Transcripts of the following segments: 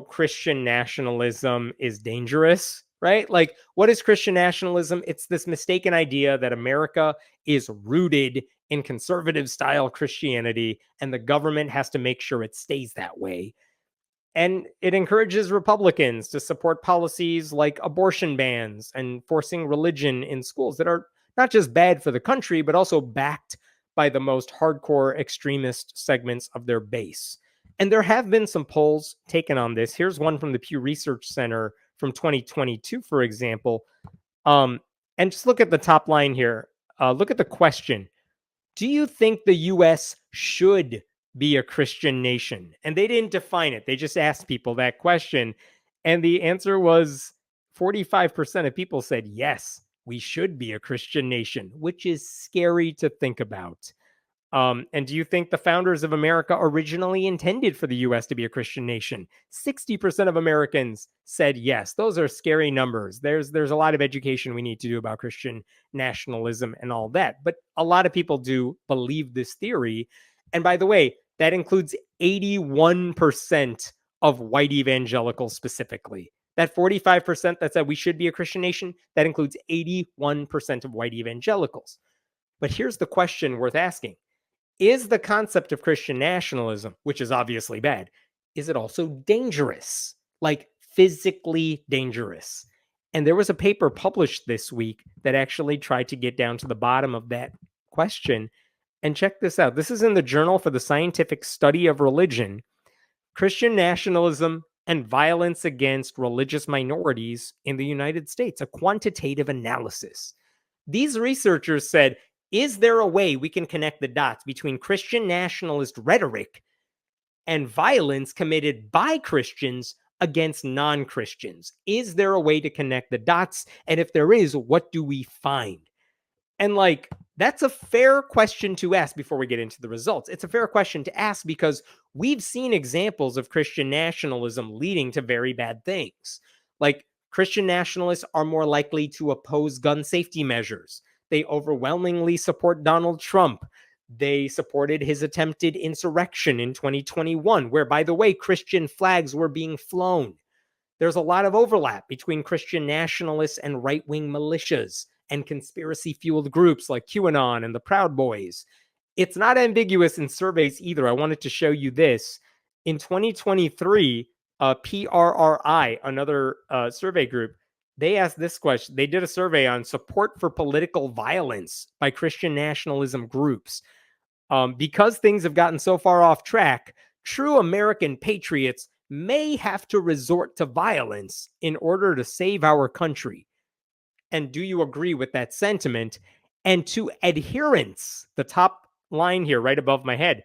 Christian nationalism is dangerous, right? Like, what is Christian nationalism? It's this mistaken idea that America is rooted in conservative style Christianity and the government has to make sure it stays that way. And it encourages Republicans to support policies like abortion bans and forcing religion in schools that are not just bad for the country, but also backed by the most hardcore extremist segments of their base. And there have been some polls taken on this. Here's one from the Pew Research Center from 2022, for example. And just look at the top line here. Look at the question. Do you think the US should be a Christian nation? And they didn't define it. They just asked people that question. And the answer was 45% of people said, yes, we should be a Christian nation, which is scary to think about. And do you think the founders of America originally intended for the US to be a Christian nation? 60% of Americans said yes. Those are scary numbers. There's a lot of education we need to do about Christian nationalism and all that. But a lot of people do believe this theory. And by the way, that includes 81% of white evangelicals specifically. That 45% that said we should be a Christian nation, that includes 81% of white evangelicals. But here's the question worth asking. Is the concept of Christian nationalism, which is obviously bad, is it also dangerous? Like physically dangerous? And there was a paper published this week that actually tried to get down to the bottom of that question. And check this out. This is in the Journal for the Scientific Study of Religion. Christian Nationalism and Violence Against Religious Minorities in the United States, a quantitative analysis. These researchers said, is there a way we can connect the dots between Christian nationalist rhetoric and violence committed by Christians against non-Christians? Is there a way to connect the dots? And if there is, what do we find? And like, that's a fair question to ask before we get into the results. It's a fair question to ask because we've seen examples of Christian nationalism leading to very bad things. Like, Christian nationalists are more likely to oppose gun safety measures. They overwhelmingly support Donald Trump. They supported his attempted insurrection in 2021, where, by the way, Christian flags were being flown. There's a lot of overlap between Christian nationalists and right-wing militias and conspiracy-fueled groups like QAnon and the Proud Boys. It's not ambiguous in surveys either. I wanted to show you this. In 2023, PRRI, another survey group, they asked this question. They did a survey on support for political violence by Christian nationalism groups. Because things have gotten so far off track, true American patriots may have to resort to violence in order to save our country. And do you agree with that sentiment? And to adherents, the top line here right above my head,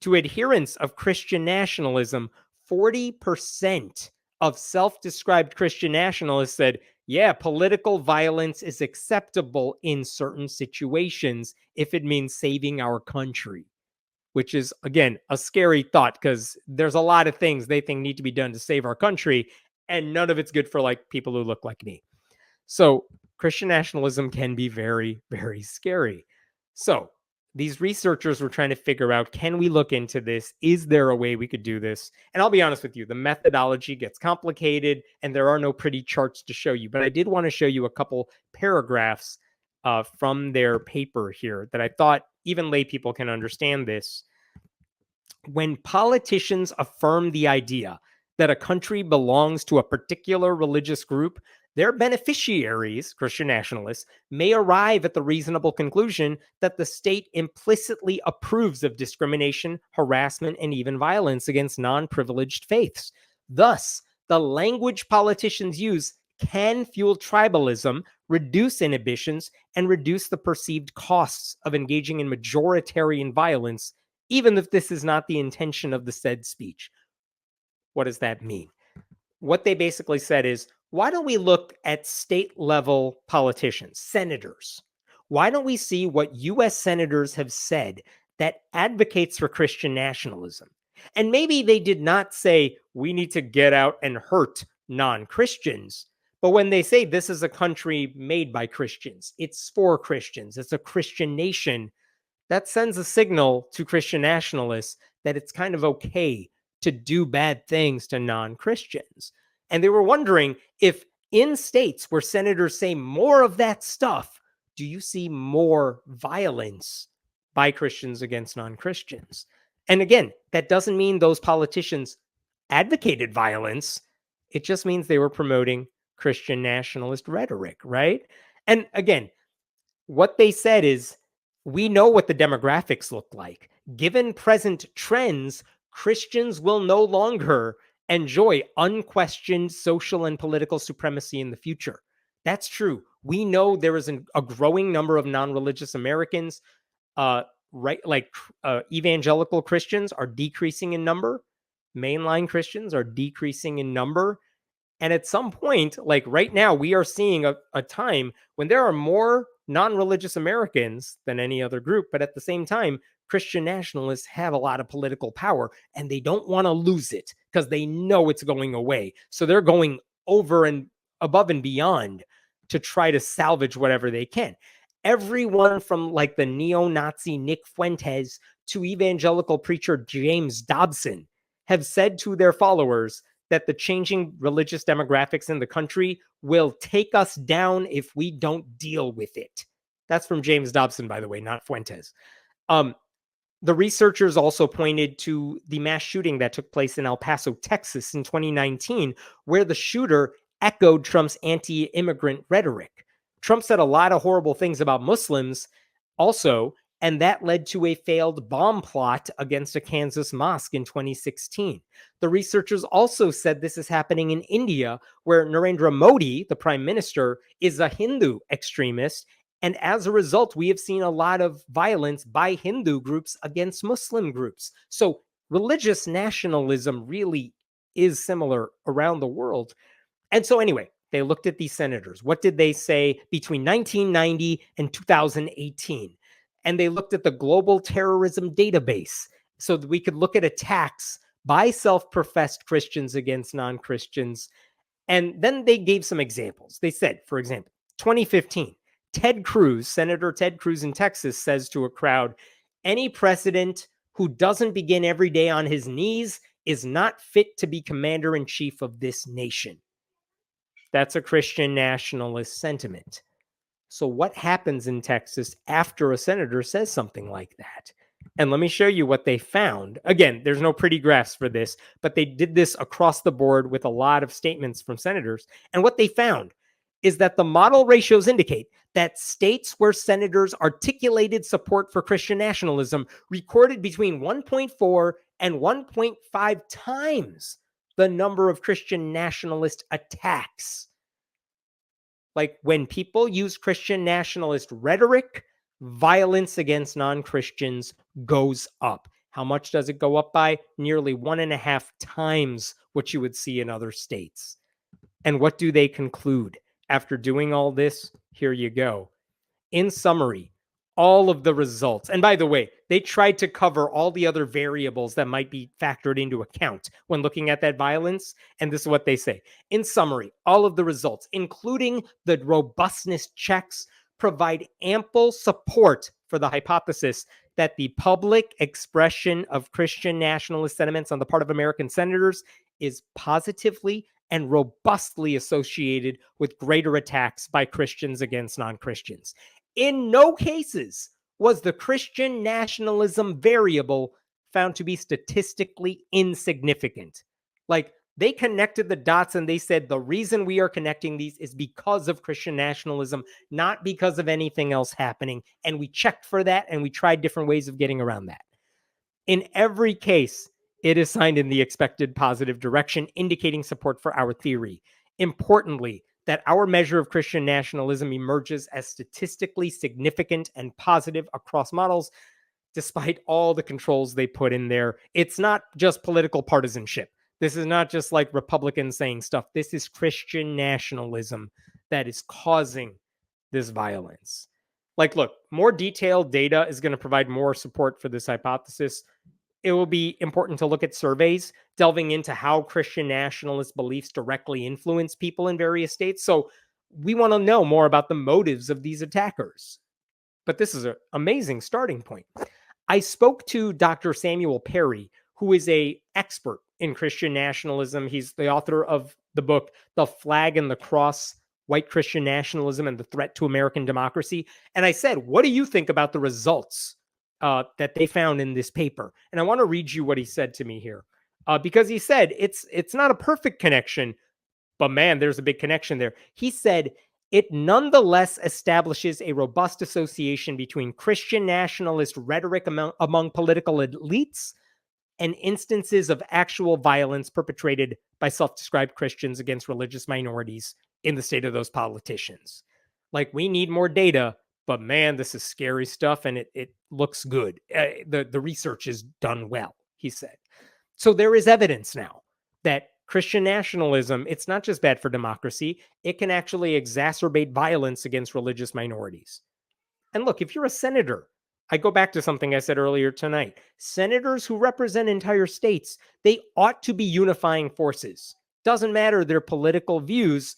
to adherents of Christian nationalism, 40% of self-described Christian nationalists said, yeah, political violence is acceptable in certain situations if it means saving our country, which is, again, a scary thought because there's a lot of things they think need to be done to save our country, and none of it's good for like people who look like me. So Christian nationalism can be very, very scary. So these researchers were trying to figure out, can we look into this? Is there a way we could do this? And I'll be honest with you, the methodology gets complicated and there are no pretty charts to show you. But I did want to show you a couple paragraphs from their paper here that I thought even lay people can understand this. When politicians affirm the idea that a country belongs to a particular religious group, their beneficiaries, Christian nationalists, may arrive at the reasonable conclusion that the state implicitly approves of discrimination, harassment, and even violence against non-privileged faiths. Thus, the language politicians use can fuel tribalism, reduce inhibitions, and reduce the perceived costs of engaging in majoritarian violence, even if this is not the intention of the said speech. What does that mean? What they basically said is, why don't we look at state level politicians, senators? Why don't we see what US senators have said that advocates for Christian nationalism? And maybe they did not say we need to get out and hurt non-Christians, but when they say this is a country made by Christians, it's for Christians, it's a Christian nation, that sends a signal to Christian nationalists that it's kind of okay to do bad things to non-Christians. And they were wondering if in states where senators say more of that stuff, do you see more violence by Christians against non-Christians? And again, that doesn't mean those politicians advocated violence. It just means they were promoting Christian nationalist rhetoric, right? And again, what they said is, we know what the demographics look like. Given present trends, Christians will no longer enjoy unquestioned social and political supremacy in the future. That's true. We know there is a growing number of non-religious Americans, uh, right? Like evangelical Christians are decreasing in number. Mainline Christians are decreasing in number. And at some point, like right now, we are seeing a time when there are more non-religious Americans than any other group. But at the same time, Christian nationalists have a lot of political power and they don't want to lose it because they know it's going away. So they're going over and above and beyond to try to salvage whatever they can. Everyone from like the neo-Nazi Nick Fuentes to evangelical preacher James Dobson have said to their followers that the changing religious demographics in the country will take us down if we don't deal with it. That's from James Dobson, by the way, not Fuentes. The researchers also pointed to the mass shooting that took place in El Paso, Texas in 2019, where the shooter echoed Trump's anti-immigrant rhetoric. Trump said a lot of horrible things about Muslims also, and that led to a failed bomb plot against a Kansas mosque in 2016. The researchers also said this is happening in India, where Narendra Modi, the prime minister, is a Hindu extremist. And as a result, we have seen a lot of violence by Hindu groups against Muslim groups. So religious nationalism really is similar around the world. And so anyway, they looked at these senators. What did they say between 1990 and 2018? And they looked at the global terrorism database so that we could look at attacks by self-professed Christians against non-Christians. And then they gave some examples. They said, for example, 2015, Ted Cruz, Senator Ted Cruz in Texas, says to a crowd, any president who doesn't begin every day on his knees is not fit to be commander-in-chief of this nation. That's a Christian nationalist sentiment. So what happens in Texas after a senator says something like that? And let me show you what they found. Again, there's no pretty graphs for this, but they did this across the board with a lot of statements from senators. And what they found is that the model ratios indicate that states where senators articulated support for Christian nationalism recorded between 1.4 and 1.5 times the number of Christian nationalist attacks. Like when people use Christian nationalist rhetoric, violence against non-Christians goes up. How much does it go up by? Nearly 1.5 times what you would see in other states. And what do they conclude? After doing all this, here you go. In summary, all of the results, and by the way, they tried to cover all the other variables that might be factored into account when looking at that violence, and this is what they say. In summary, all of the results, including the robustness checks, provide ample support for the hypothesis that the public expression of Christian nationalist sentiments on the part of American senators is positively and robustly associated with greater attacks by Christians against non-Christians. In no cases was the Christian nationalism variable found to be statistically insignificant. Like they connected the dots and they said the reason we are connecting these is because of Christian nationalism, not because of anything else happening. And we checked for that and we tried different ways of getting around that. In every case, it is signed in the expected positive direction, indicating support for our theory. Importantly, that our measure of Christian nationalism emerges as statistically significant and positive across models, despite all the controls they put in there. It's not just political partisanship. This is not just like Republicans saying stuff. This is Christian nationalism that is causing this violence. Like, look, more detailed data is going to provide more support for this hypothesis. It will be important to look at surveys delving into how Christian nationalist beliefs directly influence people in various states. So we want to know more about the motives of these attackers. But this is an amazing starting point. I spoke to Dr. Samuel Perry, who is an expert in Christian Nationalism. He's the author of the book, The Flag and the Cross, White Christian Nationalism and the Threat to American Democracy. And I said, what do you think about the results that they found in this paper? And I want to read you what he said to me here. Because he said it's not a perfect connection, but man, there's a big connection there. He said it nonetheless establishes a robust association between Christian nationalist rhetoric among political elites and instances of actual violence perpetrated by self-described Christians against religious minorities in the state of those politicians. Like, we need more data, but man, this is scary stuff, and it looks good. The research is done well, he said. So there is evidence now that Christian nationalism, it's not just bad for democracy, it can actually exacerbate violence against religious minorities. And look, if you're a senator, I go back to something I said earlier tonight. Senators who represent entire states, they ought to be unifying forces. Doesn't matter their political views,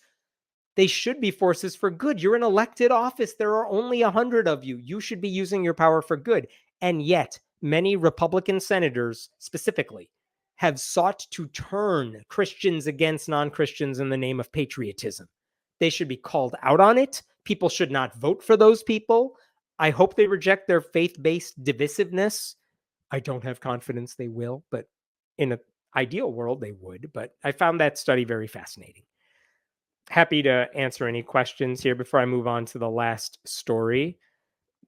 they should be forces for good. You're in elected office. There are only 100 of you. You should be using your power for good. And yet, many Republican senators specifically have sought to turn Christians against non-Christians in the name of patriotism. They should be called out on it. People should not vote for those people. I hope they reject their faith-based divisiveness. I don't have confidence they will, but in an ideal world, they would. But I found that study very fascinating. Happy to answer any questions here before I move on to the last story.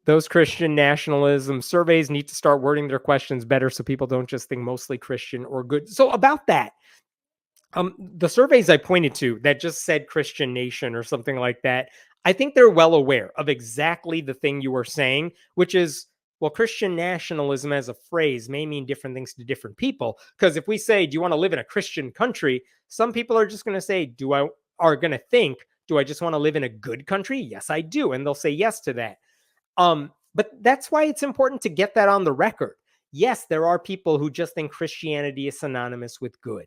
Those Christian nationalism surveys need to start wording their questions better so people don't just think mostly Christian or good. So about that, the surveys I pointed to that just said Christian nation or something like that, I think they're well aware of exactly the thing you were saying, which is, well, Christian nationalism as a phrase may mean different things to different people. Because if we say, do you want to live in a Christian country? Some people are just going to say, do I just want to live in a good country? Yes, I do. And they'll say yes to that. But that's why it's important to get that on the record. Yes, there are people who just think Christianity is synonymous with good,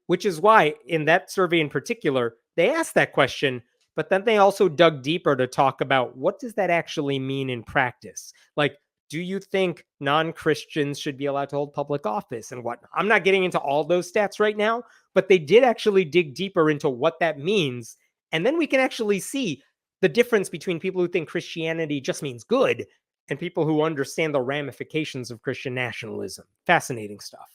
which is why in that survey in particular, they asked that question, but then they also dug deeper to talk about what does that actually mean in practice? Like, do you think non-Christians should be allowed to hold public office and what? I'm not getting into all those stats right now, but they did actually dig deeper into what that means. And then we can actually see the difference between people who think Christianity just means good and people who understand the ramifications of Christian nationalism. Fascinating stuff.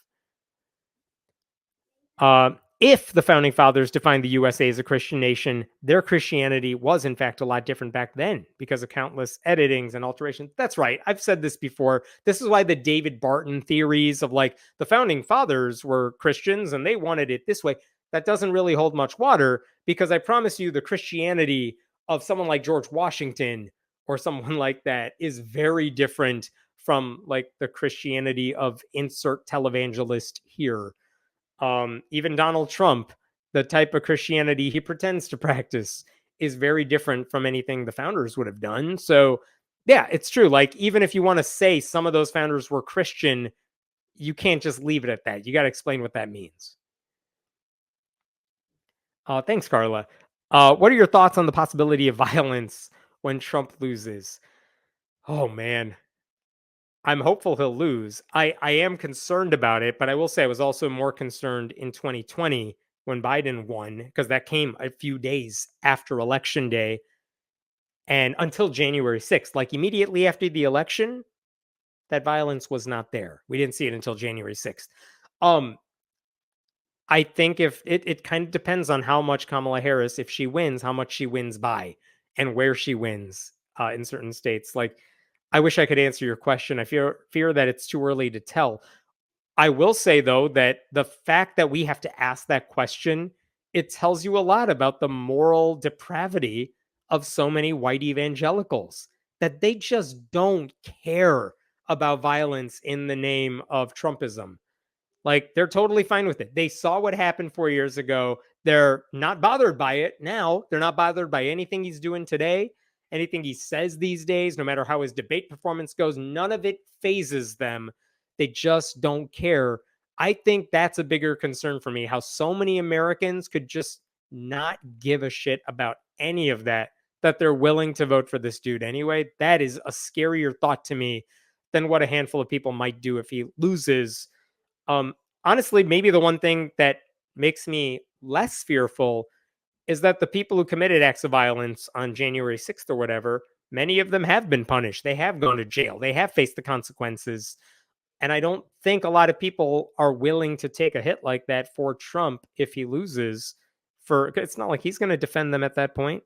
If the founding fathers defined the USA as a Christian nation, their Christianity was in fact a lot different back then because of countless editings and alterations. That's right. I've said this before. This is why the David Barton theories of like the founding fathers were Christians and they wanted it this way, that doesn't really hold much water, because I promise you the Christianity of someone like George Washington or someone like that is very different from like the Christianity of insert televangelist here. Even Donald Trump, the type of Christianity he pretends to practice is very different from anything the founders would have done. So, yeah, it's true. Like, even if you want to say some of those founders were Christian, you can't just leave it at that. You got to explain what that means. Thanks, Carla. What are your thoughts on the possibility of violence when Trump loses? Oh, man. I'm hopeful he'll lose. I am concerned about it, but I will say I was also more concerned in 2020 when Biden won, because that came a few days after election day and until January 6th. Like, immediately after the election, that violence was not there. We didn't see it until January 6th. I think if it kind of depends on how much Kamala Harris, if she wins, how much she wins by and where she wins in certain states. Like, I wish I could answer your question. I fear that it's too early to tell. I will say, though, that the fact that we have to ask that question, it tells you a lot about the moral depravity of so many white evangelicals, that they just don't care about violence in the name of Trumpism. Like, they're totally fine with it. They saw what happened 4 years ago. They're not bothered by it now. They're not bothered by anything he's doing today, anything he says these days, no matter how his debate performance goes. None of it phases them. They just don't care. I think that's a bigger concern for me, how so many Americans could just not give a shit about any of that, that they're willing to vote for this dude anyway. That is a scarier thought to me than what a handful of people might do if he loses. honestly, maybe the one thing that makes me less fearful is that the people who committed acts of violence on January 6th or whatever, many of them have been punished. They have gone to jail. They have faced the consequences. And I don't think a lot of people are willing to take a hit like that for Trump if he loses. For it's not like he's going to defend them at that point.